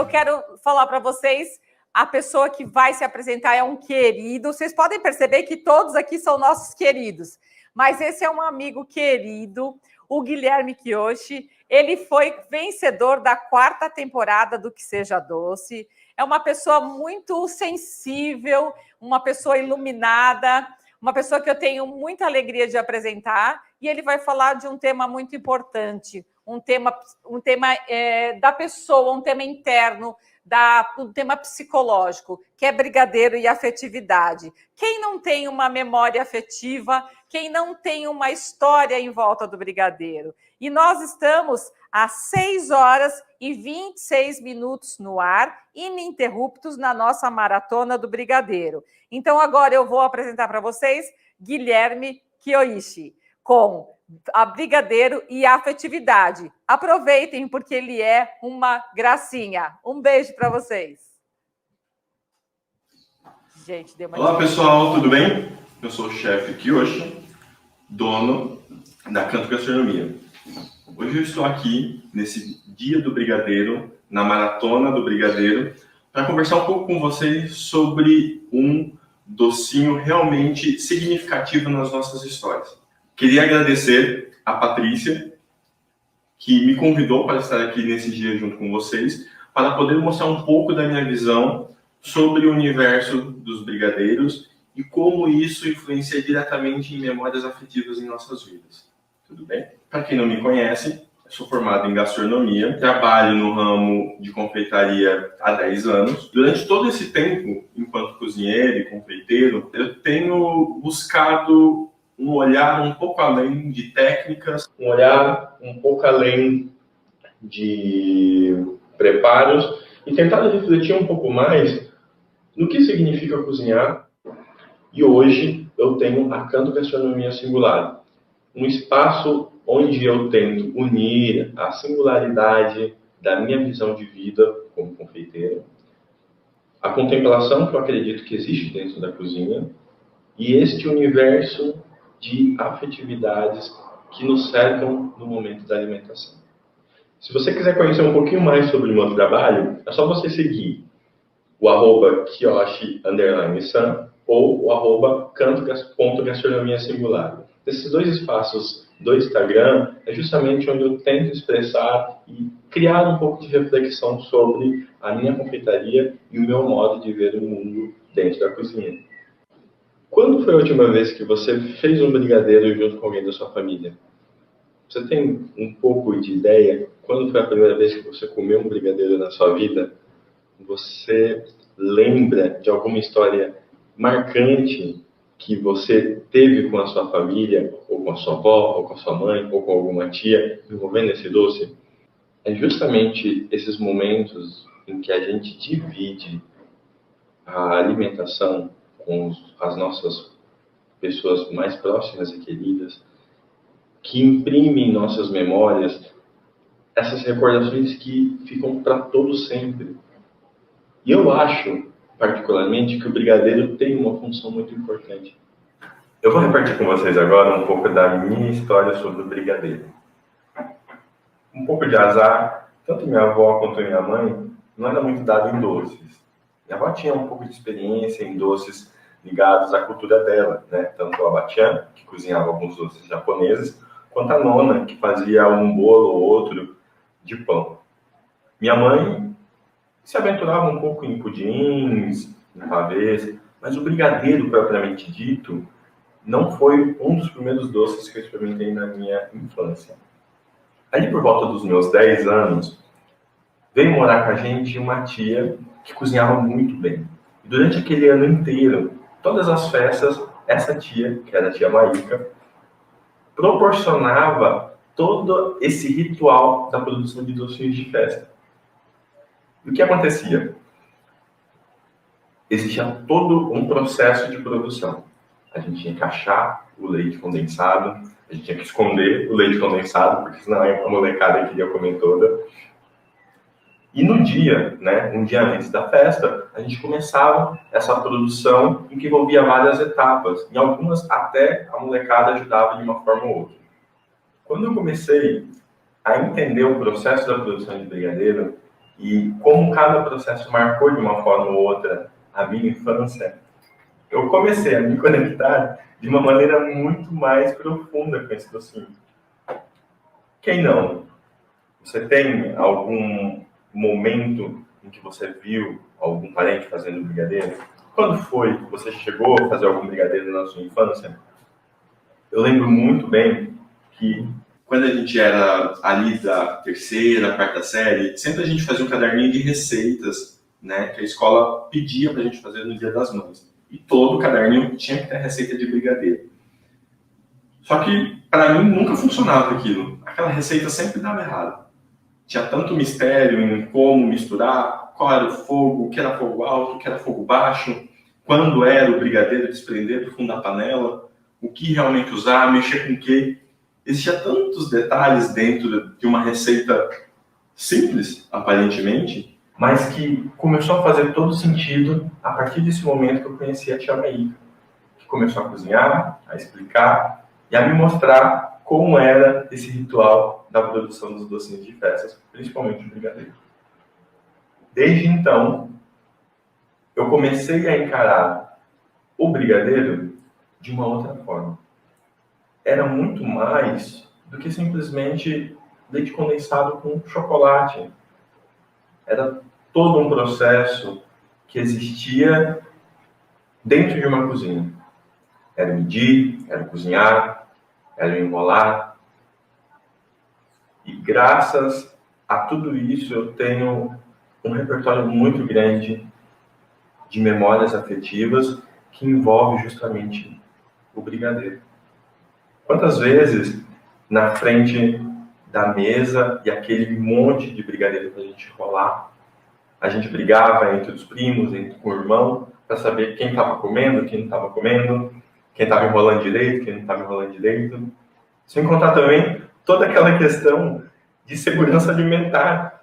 eu quero falar para vocês, a pessoa que vai se apresentar é um querido. Vocês podem perceber que todos aqui são nossos queridos, mas esse é um amigo querido, o Guilherme Kiyoshi. Ele foi vencedor da 4ª temporada do Que Seja Doce. É uma pessoa muito sensível, uma pessoa iluminada, uma pessoa que eu tenho muita alegria de apresentar, e ele vai falar de um tema muito importante, um tema da pessoa, um tema interno, um tema psicológico, que é brigadeiro e afetividade. Quem não tem uma memória afetiva, quem não tem uma história em volta do brigadeiro? E nós estamos às 6h26 no ar, ininterruptos na nossa maratona do brigadeiro. Então, agora eu vou apresentar para vocês Guilherme Kiyoshi, com a brigadeiro e a afetividade. Aproveitem, porque ele é uma gracinha. Um beijo para vocês. Gente, deu uma... Olá, pessoal, tudo bem? Eu sou o chefe Kiyoshi, dono da Canto Gastronomia. Hoje eu estou aqui, nesse dia do brigadeiro, na maratona do brigadeiro, para conversar um pouco com vocês sobre um docinho realmente significativo nas nossas histórias. Queria agradecer a Patrícia, que me convidou para estar aqui nesse dia junto com vocês, para poder mostrar um pouco da minha visão sobre o universo dos brigadeiros e como isso influencia diretamente em memórias afetivas em nossas vidas. Tudo bem? Para quem não me conhece, eu sou formado em gastronomia, trabalho no ramo de confeitaria há 10 anos. Durante todo esse tempo, enquanto cozinheiro e confeiteiro, eu tenho buscado um olhar um pouco além de técnicas, um olhar um pouco além de preparos e tentado refletir um pouco mais no que significa cozinhar. E hoje eu tenho a Canto Gastronomia Singular, um espaço onde eu tento unir a singularidade da minha visão de vida como confeiteiro, a contemplação que eu acredito que existe dentro da cozinha e este universo de afetividades que nos cercam no momento da alimentação. Se você quiser conhecer um pouquinho mais sobre o meu trabalho, é só você seguir o @Kiyoshi_san ou o @canto.gastronomia singular. Esses dois espaços do Instagram é justamente onde eu tento expressar e criar um pouco de reflexão sobre a minha confeitaria e o meu modo de ver o mundo dentro da cozinha. Quando foi a última vez que você fez um brigadeiro junto com alguém da sua família? Você tem um pouco de ideia? Quando foi a primeira vez que você comeu um brigadeiro na sua vida? Você lembra de alguma história marcante que você teve com a sua família, ou com a sua avó, ou com a sua mãe, ou com alguma tia, envolvendo esse doce? É justamente esses momentos em que a gente divide a alimentação com as nossas pessoas mais próximas e queridas, que imprimem em nossas memórias essas recordações que ficam para todo sempre. E eu acho, particularmente, que o brigadeiro tem uma função muito importante. Eu vou repartir com vocês agora um pouco da minha história sobre o brigadeiro. Um pouco de azar, tanto minha avó quanto minha mãe não era muito dada em doces. Minha avó tinha um pouco de experiência em doces ligados à cultura dela, né? Tanto a Batian, que cozinhava alguns doces japoneses, quanto a nona, que fazia um bolo ou outro de pão. Minha mãe se aventurava um pouco em pudins, em pavês, mas o brigadeiro, propriamente dito, não foi um dos primeiros doces que eu experimentei na minha infância. Ali por volta dos meus 10 anos, veio morar com a gente uma tia que cozinhava muito bem. E durante aquele ano inteiro, todas as festas, essa tia, que era a tia Maíca, proporcionava todo esse ritual da produção de docinhos de festa. E o que acontecia? Existia todo um processo de produção. A gente tinha que achar o leite condensado, a gente tinha que esconder o leite condensado, porque senão a molecada queria comer toda. E no dia, né, um dia antes da festa, a gente começava essa produção em que envolvia várias etapas. Em algumas, até a molecada ajudava de uma forma ou outra. Quando eu comecei a entender o processo da produção de brigadeiro, E como cada processo marcou de uma forma ou outra a minha infância, eu comecei a me conectar de uma maneira muito mais profunda com esse docinho. Quem não? Você tem algum momento em que você viu algum parente fazendo brigadeiro? Quando foi que você chegou a fazer algum brigadeiro na sua infância? Eu lembro muito bem que quando a gente era ali da terceira, quarta série, sempre a gente fazia um caderninho de receitas, né, que a escola pedia para a gente fazer no Dia das Mães. E todo caderninho tinha que ter receita de brigadeiro. Só que, para mim, nunca funcionava aquilo. Aquela receita sempre dava errado. Tinha tanto mistério em como misturar, qual era o fogo, o que era fogo alto, o que era fogo baixo, quando era o brigadeiro desprender do fundo da panela, o que realmente usar, mexer com o quê. Existia tantos detalhes dentro de uma receita simples, aparentemente, mas que começou a fazer todo sentido a partir desse momento que eu conheci a tia Maíca, que começou a cozinhar, a explicar e a me mostrar como era esse ritual da produção dos docinhos de festas, principalmente o brigadeiro. Desde então, eu comecei a encarar o brigadeiro de uma outra forma. Era muito mais do que simplesmente leite condensado com chocolate. Era todo um processo que existia dentro de uma cozinha. Era medir, era cozinhar, era enrolar. E graças a tudo isso eu tenho um repertório muito grande de memórias afetivas que envolve justamente o brigadeiro. Quantas vezes na frente da mesa e aquele monte de brigadeiro para a gente rolar, a gente brigava entre os primos, com o irmão, para saber quem estava comendo, quem não estava comendo, quem estava enrolando direito, quem não estava enrolando direito. Sem contar também toda aquela questão de segurança alimentar.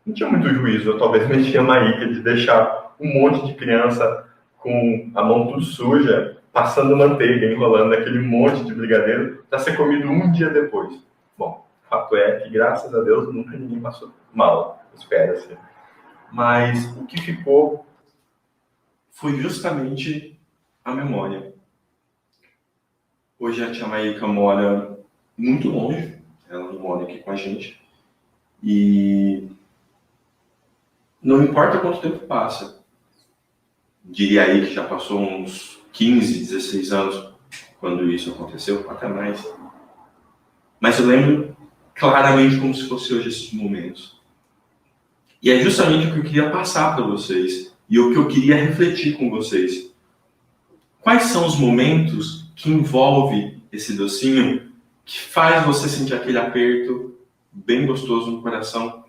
Não tinha muito juízo, eu talvez mexia a Maíca de deixar um monte de criança com a mão tudo suja, passando manteiga, enrolando aquele monte de brigadeiro para ser comido um dia depois. Bom, o fato é que, graças a Deus, nunca ninguém passou mal, espera-se. Mas o que ficou foi justamente a memória. Hoje a tia Maíca mora muito longe, ela não mora aqui com a gente, e não importa quanto tempo passa, diria aí que já passou uns 15, 16 anos quando isso aconteceu, até mais. Mas eu lembro claramente como se fosse hoje esses momentos. E é justamente o que eu queria passar para vocês, e o que eu queria refletir com vocês. Quais são os momentos que envolve esse docinho que faz você sentir aquele aperto bem gostoso no coração?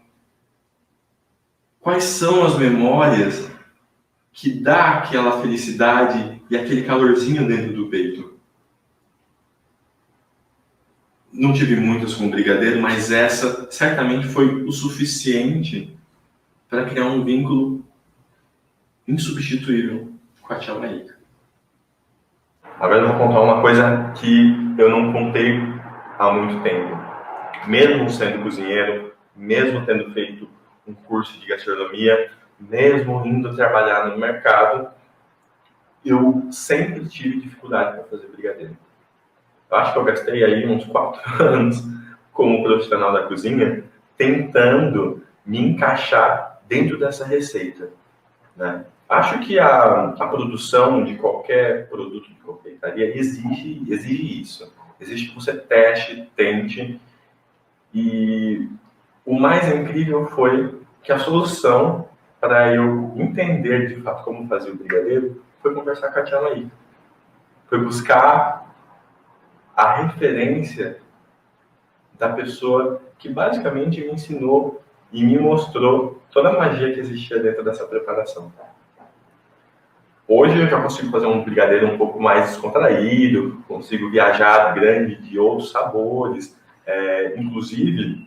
Quais são as memórias que dá aquela felicidade e aquele calorzinho dentro do peito? Não tive muitas com brigadeiro, mas essa certamente foi o suficiente para criar um vínculo insubstituível com a tia Maíca. Agora eu vou contar uma coisa que eu não contei há muito tempo. Mesmo sendo cozinheiro, mesmo tendo feito um curso de gastronomia, mesmo indo trabalhar no mercado, eu sempre tive dificuldade para fazer brigadeiro. Eu acho que eu gastei aí uns 4 anos como profissional da cozinha tentando me encaixar dentro dessa receita, né? Acho que a produção de qualquer produto de confeitaria exige isso. Exige que você tente. E o mais incrível foi que a solução para eu entender de fato como fazer o brigadeiro foi conversar com a tia Maíca. Foi buscar a referência da pessoa que basicamente me ensinou e me mostrou toda a magia que existia dentro dessa preparação. Hoje eu já consigo fazer um brigadeiro um pouco mais descontraído, consigo viajar grande de outros sabores. Inclusive,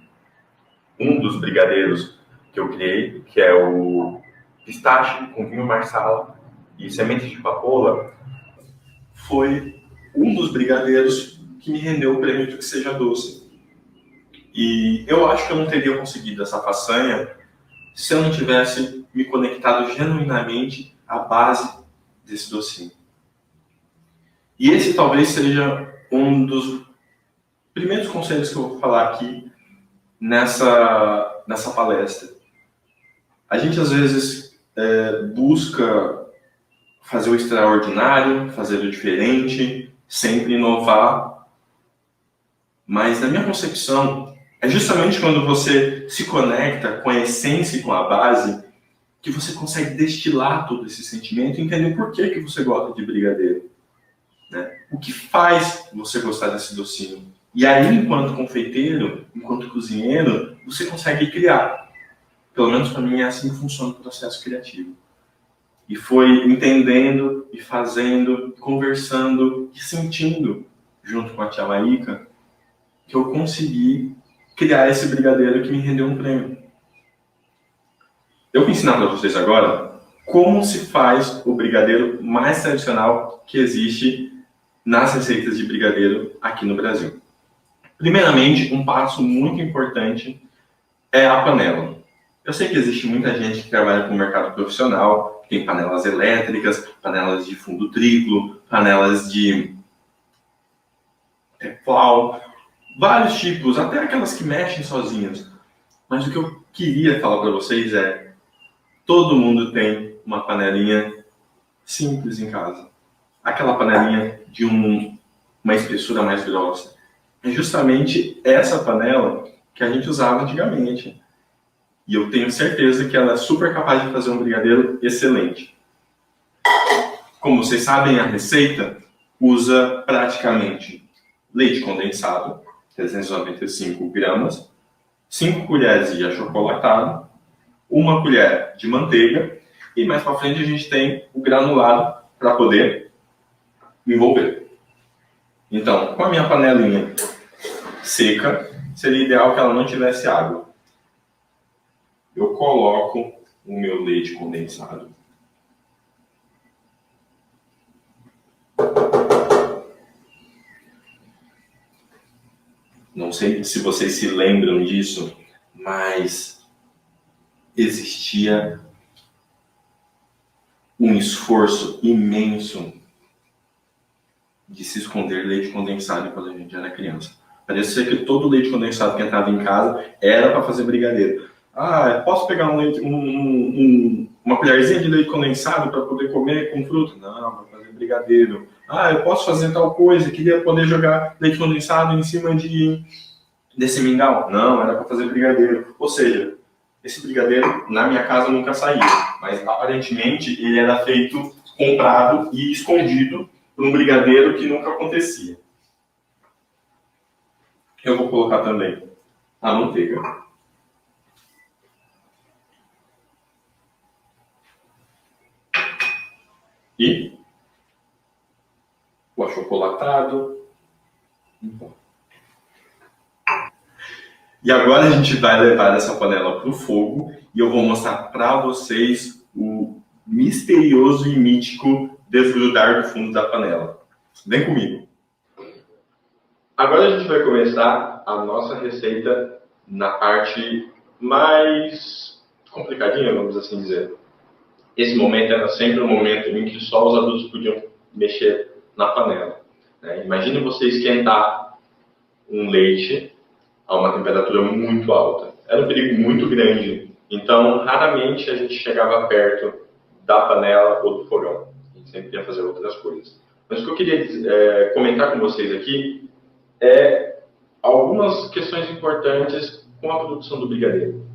um dos brigadeiros que eu criei, que é o pistache com vinho marsala e sementes de papoula, foi um dos brigadeiros que me rendeu o prêmio de Que Seja Doce. E eu acho que eu não teria conseguido essa façanha se eu não tivesse me conectado genuinamente à base desse docinho. E esse talvez seja um dos primeiros conselhos que eu vou falar aqui nessa palestra. A gente às vezes busca fazer o extraordinário, fazer o diferente, sempre inovar. Mas na minha concepção, é justamente quando você se conecta com a essência e com a base que você consegue destilar todo esse sentimento e entender por que você gosta de brigadeiro. Né? O que faz você gostar desse docinho? E aí, enquanto confeiteiro, enquanto cozinheiro, você consegue criar. Pelo menos para mim é assim que funciona o processo criativo. E foi entendendo e fazendo, conversando e sentindo junto com a tia Maíca que eu consegui criar esse brigadeiro que me rendeu um prêmio. Eu vou ensinar para vocês agora como se faz o brigadeiro mais tradicional que existe nas receitas de brigadeiro aqui no Brasil. Primeiramente, um passo muito importante é a panela. Eu sei que existe muita gente que trabalha com o mercado profissional, tem panelas elétricas, panelas de fundo triplo, panelas de Tefal, vários tipos, até aquelas que mexem sozinhas. Mas o que eu queria falar para vocês é: todo mundo tem uma panelinha simples em casa. Aquela panelinha de uma espessura mais grossa. É justamente essa panela que a gente usava antigamente. E eu tenho certeza que ela é super capaz de fazer um brigadeiro excelente. Como vocês sabem, a receita usa praticamente leite condensado, 395 gramas, 5 colheres de achocolatado, 1 colher de manteiga e mais para frente a gente tem o granulado para poder envolver. Então, com a minha panelinha seca, seria ideal que ela não tivesse água. Eu coloco o meu leite condensado. Não sei se vocês se lembram disso, mas existia um esforço imenso de se esconder leite condensado quando a gente era criança. Parecia que todo leite condensado que entrava em casa era para fazer brigadeiro. Ah, posso pegar uma colherzinha de leite condensado para poder comer com fruta? Não, para fazer brigadeiro. Ah, eu posso fazer tal coisa, queria poder jogar leite condensado em cima desse mingau? Não, era para fazer brigadeiro. Ou seja, esse brigadeiro na minha casa nunca saía, mas aparentemente ele era feito, comprado e escondido por um brigadeiro que nunca acontecia. Eu vou colocar também a manteiga. E o achocolatado. E agora a gente vai levar essa panela para o fogo e eu vou mostrar para vocês o misterioso e mítico desgrudar do fundo da panela. Vem comigo. Agora a gente vai começar a nossa receita na parte mais complicadinha, vamos assim dizer. Esse momento era sempre um momento em que só os adultos podiam mexer na panela. Né? Imagine você esquentar um leite a uma temperatura muito alta. Era um perigo muito grande. Então, raramente a gente chegava perto da panela ou do fogão. A gente sempre ia fazer outras coisas. Mas o que eu queria comentar com vocês aqui é algumas questões importantes com a produção do brigadeiro.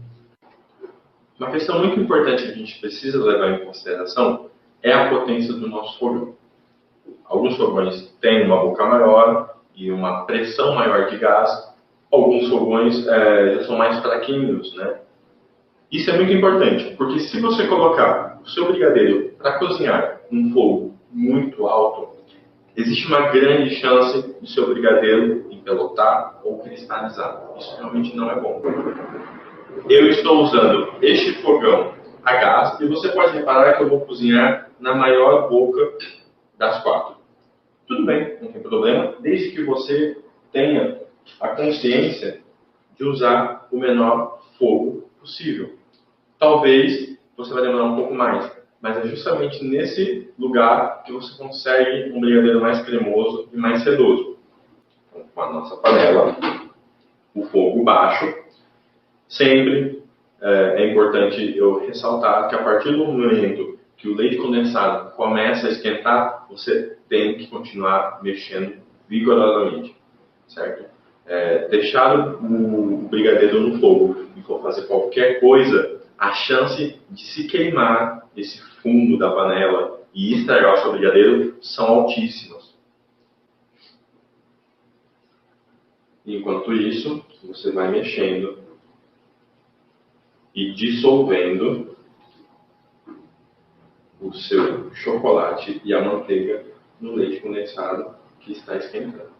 Uma questão muito importante que a gente precisa levar em consideração é a potência do nosso fogão. Alguns fogões têm uma boca maior e uma pressão maior de gás. Alguns fogões já são mais fraquinhos, né? Isso é muito importante, porque se você colocar o seu brigadeiro para cozinhar num fogo muito alto, existe uma grande chance do seu brigadeiro empelotar ou cristalizar. Isso realmente não é bom. Eu estou usando este fogão a gás e você pode reparar que eu vou cozinhar na maior boca das 4. Tudo bem, não tem problema, desde que você tenha a consciência de usar o menor fogo possível. talvez você vai demorar um pouco mais. Mas é justamente nesse lugar que você consegue um brigadeiro mais cremoso e mais sedoso. Então, com a nossa panela, o fogo baixo, sempre é importante eu ressaltar que a partir do momento que o leite condensado começa a esquentar, você tem que continuar mexendo vigorosamente, certo? Deixar o brigadeiro no fogo e for fazer qualquer coisa, a chance de se queimar esse fundo da panela e estragar o seu brigadeiro são altíssimas. Enquanto isso, você vai mexendo e dissolvendo o seu chocolate e a manteiga no leite condensado que está esquentando.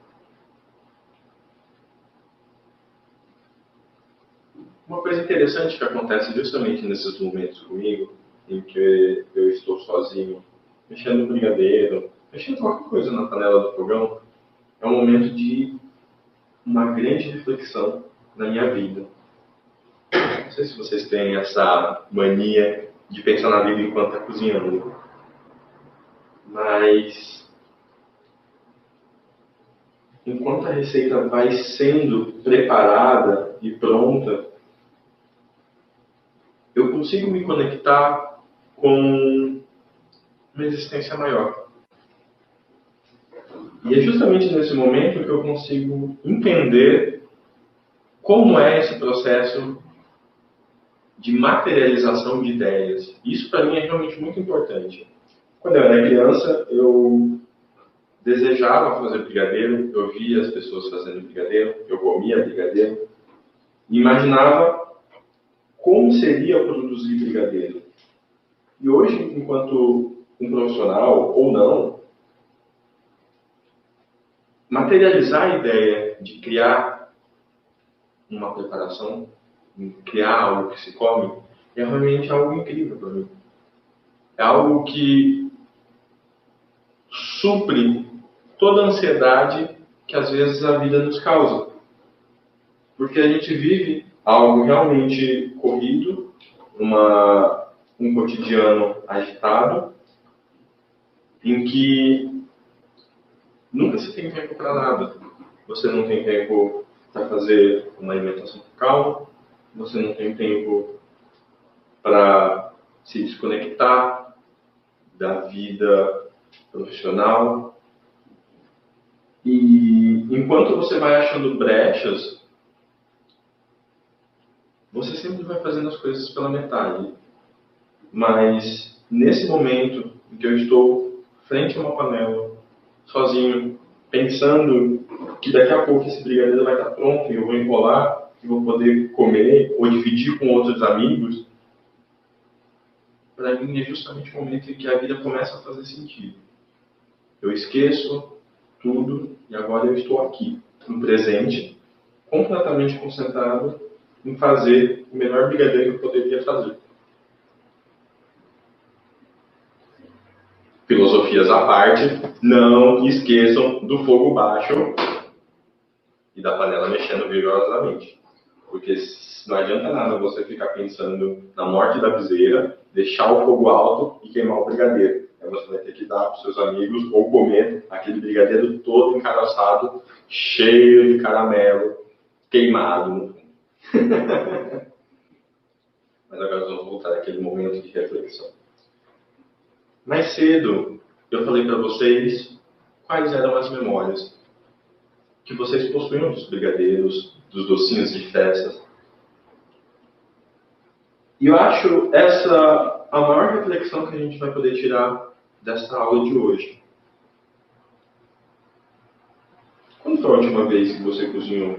Uma coisa interessante que acontece justamente nesses momentos comigo, em que eu estou sozinho, mexendo no brigadeiro, mexendo qualquer coisa na panela do fogão, é um momento de uma grande reflexão na minha vida. Não sei se vocês têm essa mania de pensar na vida enquanto está cozinhando, mas enquanto a receita vai sendo preparada e pronta, eu consigo me conectar com uma existência maior. E é justamente nesse momento que eu consigo entender como é esse processo de materialização de ideias. Isso para mim é realmente muito importante. Quando eu era criança, eu desejava fazer brigadeiro, eu via as pessoas fazendo brigadeiro, eu comia brigadeiro, e imaginava como seria produzir brigadeiro. E hoje, enquanto um profissional ou não, materializar a ideia de criar uma preparação, criar algo que se come, é realmente algo incrível para mim. É algo que supre toda a ansiedade que às vezes a vida nos causa. Porque a gente vive algo realmente corrido, um cotidiano agitado, em que nunca se tem tempo para nada. Você não tem tempo para fazer uma alimentação calma, você não tem tempo para se desconectar da vida profissional. E enquanto você vai achando brechas, você sempre vai fazendo as coisas pela metade. Mas nesse momento em que eu estou frente a uma panela, sozinho, pensando que daqui a pouco esse brigadeiro vai estar pronto e eu vou enrolar e vou poder comer ou dividir com outros amigos, para mim é justamente o momento em que a vida começa a fazer sentido. Eu esqueço tudo e agora eu estou aqui, no presente, completamente concentrado em fazer o melhor brigadeiro que eu poderia fazer. Filosofias à parte, não esqueçam do fogo baixo e da panela mexendo vigorosamente. Porque não adianta nada você ficar pensando na morte da viseira, deixar o fogo alto e queimar o brigadeiro. Aí você vai ter que dar para os seus amigos ou comer aquele brigadeiro todo encaroçado, cheio de caramelo, queimado no fundo. Mas agora nós vamos voltar àquele momento de reflexão. Mais cedo, eu falei para vocês quais eram as memórias que vocês possuíam dos brigadeiros, dos docinhos de festa. E eu acho essa a maior reflexão que a gente vai poder tirar dessa aula de hoje. Quando foi a última vez que você cozinhou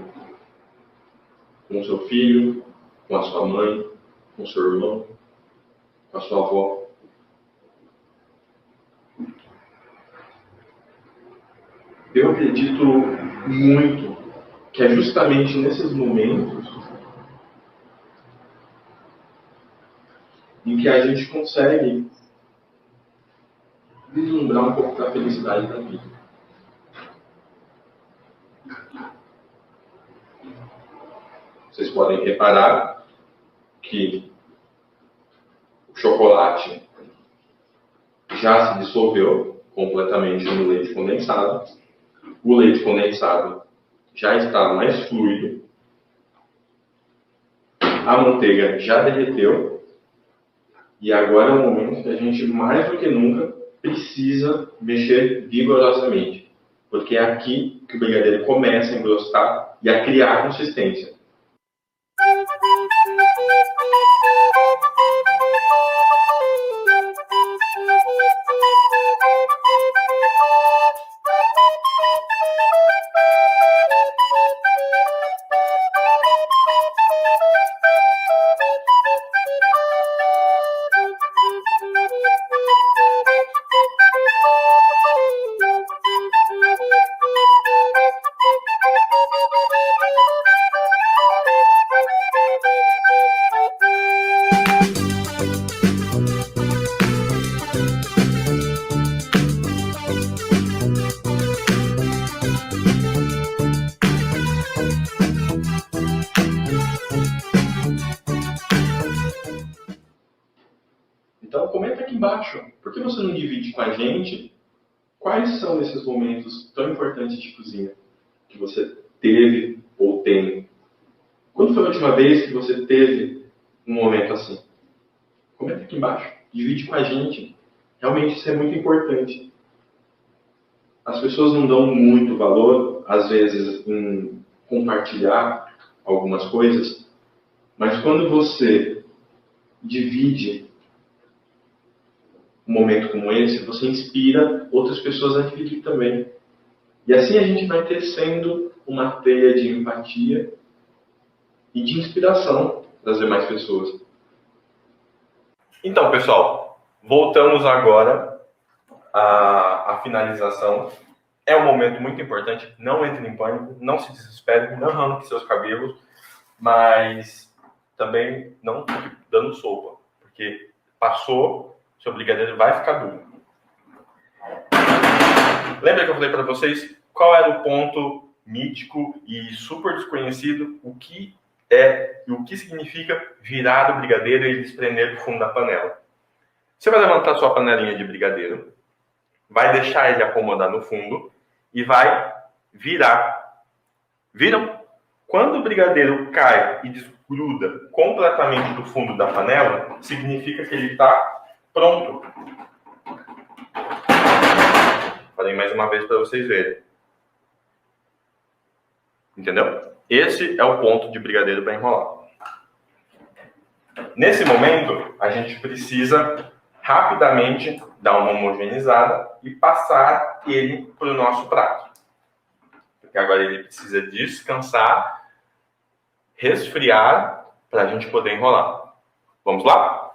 com o seu filho, com a sua mãe, com o seu irmão, com a sua avó? Eu acredito muito que é justamente nesses momentos em que a gente consegue vislumbrar um pouco da felicidade da vida. Vocês podem reparar que chocolate já se dissolveu completamente no leite condensado. O leite condensado já está mais fluido. A manteiga já derreteu. E agora é o momento que a gente, mais do que nunca, precisa mexer vigorosamente. Porque é aqui que o brigadeiro começa a engrossar e a criar consistência. Então comenta aqui embaixo, por que você não divide com a gente quais são esses momentos tão importantes de cozinha que você teve ou tem? Quando foi a última vez que você teve um momento assim? Comenta aqui embaixo, divide com a gente. Realmente isso é muito importante. As pessoas não dão muito valor, às vezes, em compartilhar algumas coisas, mas quando você divide um momento como esse, você inspira outras pessoas a dividir também. E assim a gente vai tecendo uma teia de empatia e de inspiração das demais pessoas. Então, pessoal, voltamos agora à finalização. É um momento muito importante. Não entre em pânico, não se desespere, não arranque seus cabelos, mas também não fique dando sopa, porque passou, seu brigadeiro vai ficar duro. Lembra que eu falei para vocês qual era o ponto mítico e super desconhecido, o que é e o que significa virar o brigadeiro e desprender do fundo da panela? Você vai levantar sua panelinha de brigadeiro, vai deixar ele acomodar no fundo e vai virar. Viram? Quando o brigadeiro cai e desgruda completamente do fundo da panela, significa que ele está pronto. Falei mais uma vez para vocês verem. Entendeu? Esse é o ponto de brigadeiro para enrolar. Nesse momento, a gente precisa rapidamente dar uma homogeneizada e passar ele para o nosso prato. Porque agora ele precisa descansar, resfriar, para a gente poder enrolar. Vamos lá?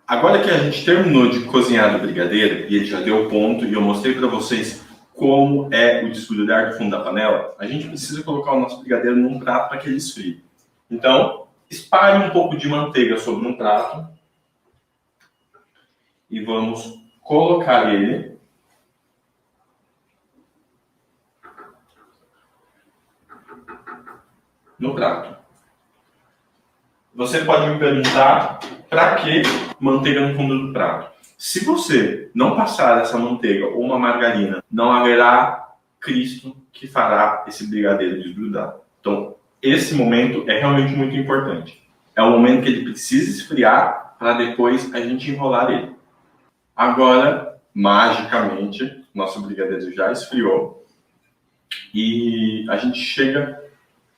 Agora que a gente terminou de cozinhar o brigadeiro e ele já deu ponto e eu mostrei para vocês como é o desgrudar do fundo da panela, a gente precisa colocar o nosso brigadeiro num prato para que ele esfrie. Então, espalhe um pouco de manteiga sobre um prato e vamos colocar ele no prato. Você pode me perguntar para que manteiga no fundo do prato. Se você não passar essa manteiga ou uma margarina, não haverá Cristo que fará esse brigadeiro desgrudar. Então, esse momento é realmente muito importante. É o momento que ele precisa esfriar para depois a gente enrolar ele. Agora, magicamente, nosso brigadeiro já esfriou e a gente chega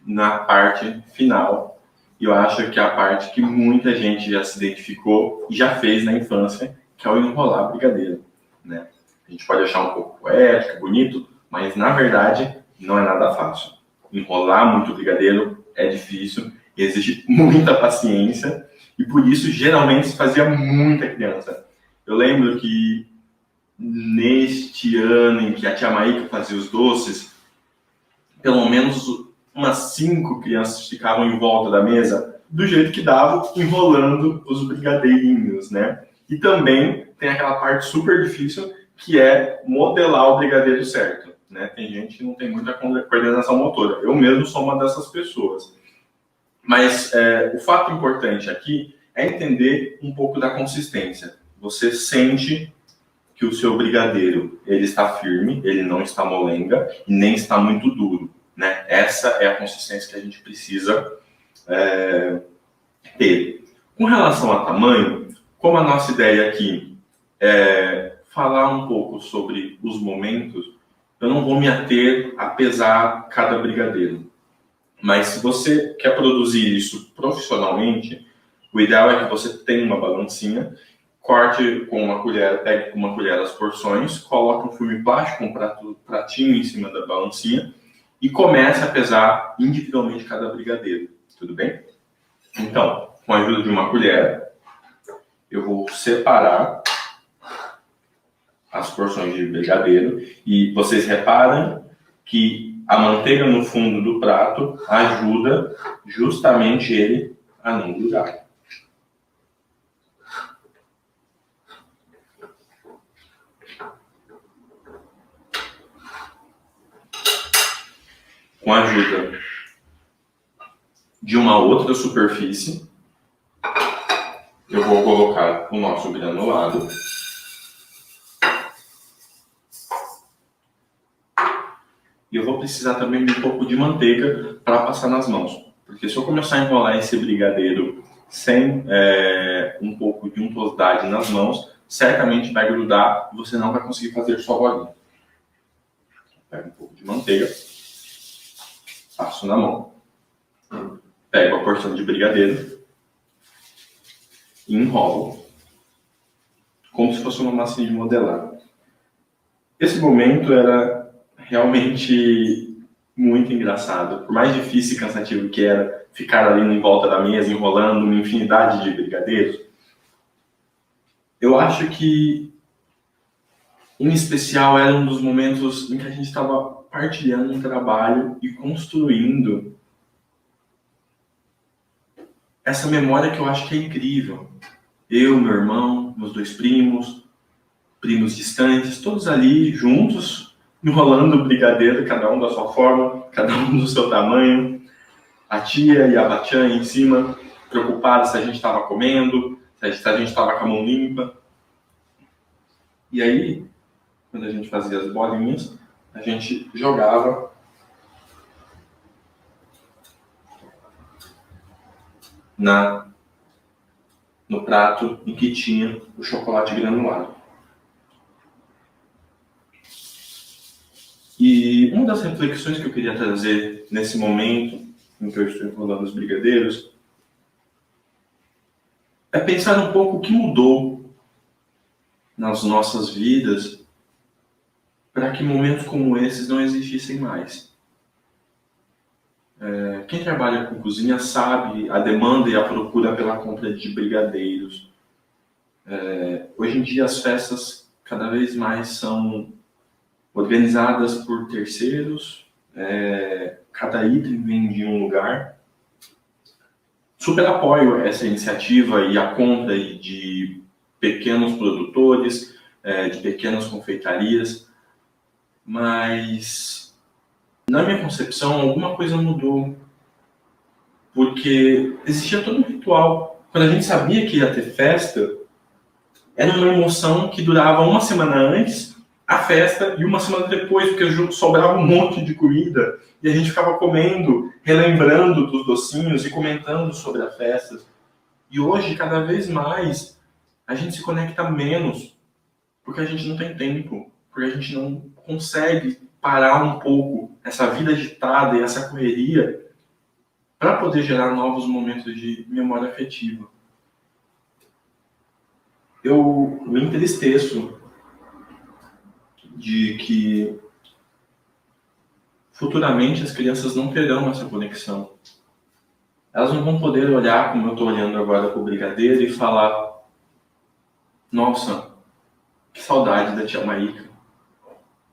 na parte final. E eu acho que é a parte que muita gente já se identificou e já fez na infância, que é o enrolar brigadeiro, né? A gente pode achar um pouco poético, bonito, mas na verdade não é nada fácil. Enrolar muito brigadeiro é difícil, exige muita paciência e por isso geralmente se fazia muita criança. Eu lembro que neste ano em que a tia Maíca fazia os doces, pelo menos umas 5 crianças ficavam em volta da mesa, do jeito que dava, enrolando os brigadeirinhos, né? E também tem aquela parte super difícil, que é modelar o brigadeiro certo, né? Tem gente que não tem muita coordenação motora. Eu mesmo sou uma dessas pessoas. Mas o fato importante aqui é entender um pouco da consistência. Você sente que o seu brigadeiro ele está firme, ele não está molenga e nem está muito duro, né? Essa é a consistência que a gente precisa ter. Com relação a tamanho, como a nossa ideia aqui é falar um pouco sobre os momentos, eu não vou me ater a pesar cada brigadeiro. Mas se você quer produzir isso profissionalmente, o ideal é que você tenha uma balancinha, corte com uma colher, pegue com uma colher as porções, coloque um filme plástico, um pratinho em cima da balancinha e comece a pesar individualmente cada brigadeiro, tudo bem? Então, com a ajuda de uma colher, eu vou separar as porções de brigadeiro e vocês reparam que a manteiga no fundo do prato ajuda justamente ele a não grudar. Com a ajuda de uma outra superfície, eu vou colocar o nosso granulado. E eu vou precisar também de um pouco de manteiga para passar nas mãos. Porque se eu começar a enrolar esse brigadeiro sem um pouco de untuosidade nas mãos, certamente vai grudar e você não vai conseguir fazer sua bolinha. Pego um pouco de manteiga, passo na mão, pego a porção de brigadeiro e enrolo como se fosse uma massinha de modelar. Esse momento era realmente muito engraçado. Por mais difícil e cansativo que era ficar ali em volta da mesa, enrolando uma infinidade de brigadeiros, eu acho que, em especial, era um dos momentos em que a gente estava partilhando um trabalho e construindo essa memória que eu acho que é incrível. Eu, meu irmão, meus dois primos distantes, todos ali juntos, enrolando o brigadeiro, cada um da sua forma, cada um do seu tamanho. A tia e a Batian em cima, preocupadas se a gente estava comendo, se a gente estava com a mão limpa. E aí, quando a gente fazia as bolinhas, a gente jogava no prato em que tinha o chocolate granulado. E uma das reflexões que eu queria trazer nesse momento em que eu estou enrolando os brigadeiros é pensar um pouco o que mudou nas nossas vidas para que momentos como esses não existissem mais. Quem trabalha com cozinha sabe a demanda e a procura pela compra de brigadeiros. Hoje em dia as festas cada vez mais são organizadas por terceiros, cada item vem de um lugar. Super apoio essa iniciativa e a compra de pequenos produtores, de pequenas confeitarias, mas na minha concepção alguma coisa mudou, porque existia todo um ritual. Quando a gente sabia que ia ter festa, era uma emoção que durava uma semana antes a festa e uma semana depois, porque sobrava um monte de comida e a gente ficava comendo, relembrando dos docinhos e comentando sobre a festa. E hoje, cada vez mais, a gente se conecta menos, porque a gente não tem tempo, porque a gente não consegue parar um pouco essa vida agitada e essa correria para poder gerar novos momentos de memória afetiva. Eu me entristeço de que futuramente as crianças não terão essa conexão. Elas não vão poder olhar como eu estou olhando agora para o brigadeiro e falar: nossa, que saudade da tia Maíca.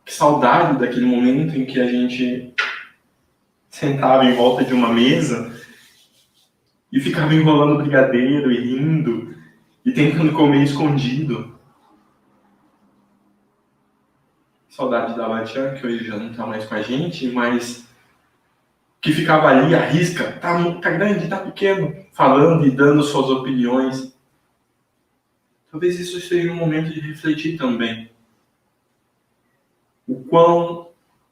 Que saudade daquele momento em que a gente sentava em volta de uma mesa e ficava enrolando brigadeiro e rindo e tentando comer escondido. Saudade da Batian, que hoje já não está mais com a gente, mas que que ficava ali à risca, tá grande, tá pequeno, falando e dando suas opiniões. Talvez isso seja um momento de refletir também. O quão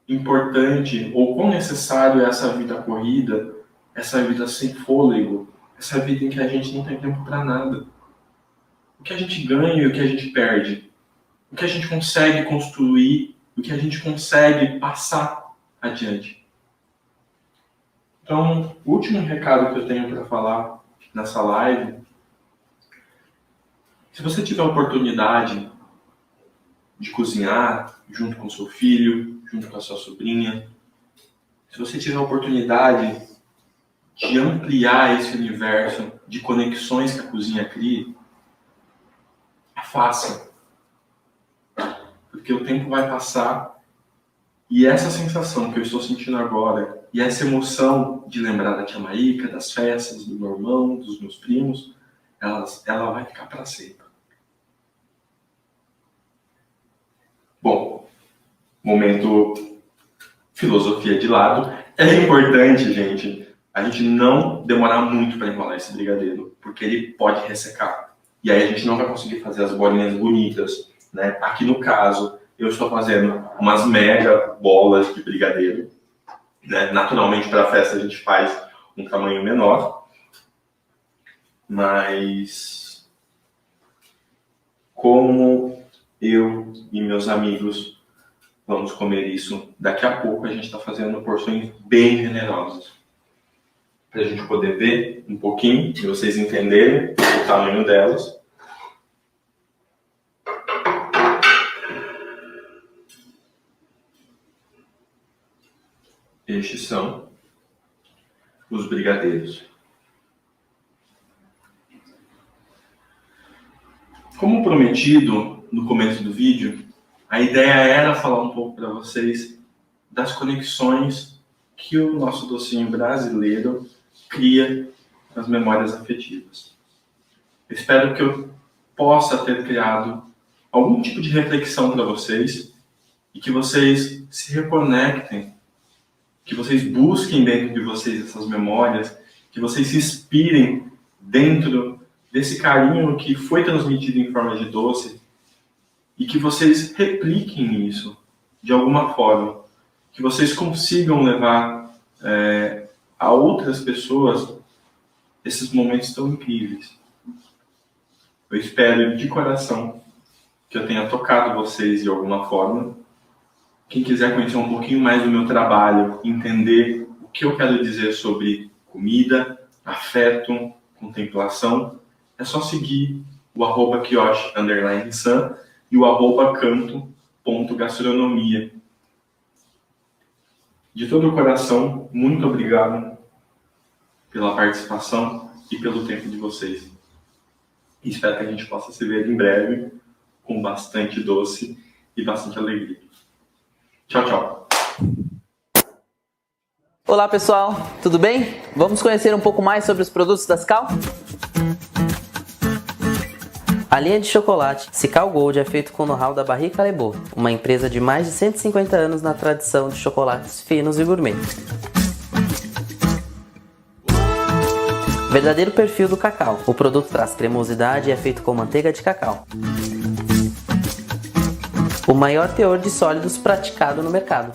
importante ou quão necessário é essa vida corrida, essa vida sem fôlego, essa vida em que a gente não tem tempo para nada. O que a gente ganha e o que a gente perde. O que a gente consegue construir, o que a gente consegue passar adiante. Então, o último recado que eu tenho para falar nessa live, se você tiver a oportunidade de cozinhar junto com seu filho, junto com a sua sobrinha, se você tiver a oportunidade de ampliar esse universo de conexões que a cozinha cria, faça. Porque o tempo vai passar e essa sensação que eu estou sentindo agora e essa emoção de lembrar da tia Maíca, das festas, do meu irmão, dos meus primos, ela vai ficar para sempre. Bom, momento filosofia de lado. É importante, gente, a gente não demorar muito para enrolar esse brigadeiro, porque ele pode ressecar. E aí a gente não vai conseguir fazer as bolinhas bonitas, né? Aqui no caso, eu estou fazendo umas mega bolas de brigadeiro, né? Naturalmente, para a festa a gente faz um tamanho menor, mas como eu e meus amigos vamos comer isso daqui a pouco, a gente está fazendo porções bem generosas, para a gente poder ver um pouquinho e vocês entenderem o tamanho delas. Estes são os brigadeiros. Como prometido no começo do vídeo, a ideia era falar um pouco para vocês das conexões que o nosso docinho brasileiro cria nas memórias afetivas. Eu espero que eu possa ter criado algum tipo de reflexão para vocês e que vocês se reconectem, que vocês busquem dentro de vocês essas memórias, que vocês se inspirem dentro desse carinho que foi transmitido em forma de doce e que vocês repliquem isso de alguma forma, que vocês consigam levar a outras pessoas esses momentos tão incríveis. Eu espero de coração que eu tenha tocado vocês de alguma forma. Quem quiser conhecer um pouquinho mais do meu trabalho, entender o que eu quero dizer sobre comida, afeto, contemplação, é só seguir o @kiosh_san e o @canto.gastronomia. De todo o coração, muito obrigado pela participação e pelo tempo de vocês. E espero que a gente possa se ver em breve com bastante doce e bastante alegria. Tchau, tchau. Olá pessoal, tudo bem? Vamos conhecer um pouco mais sobre os produtos da Cical? A linha de chocolate Cical Gold é feito com o know-how da Barrique Callebaut, uma empresa de mais de 150 anos na tradição de chocolates finos e gourmet. Verdadeiro perfil do cacau. O produto traz cremosidade e é feito com manteiga de cacau. O maior teor de sólidos praticado no mercado.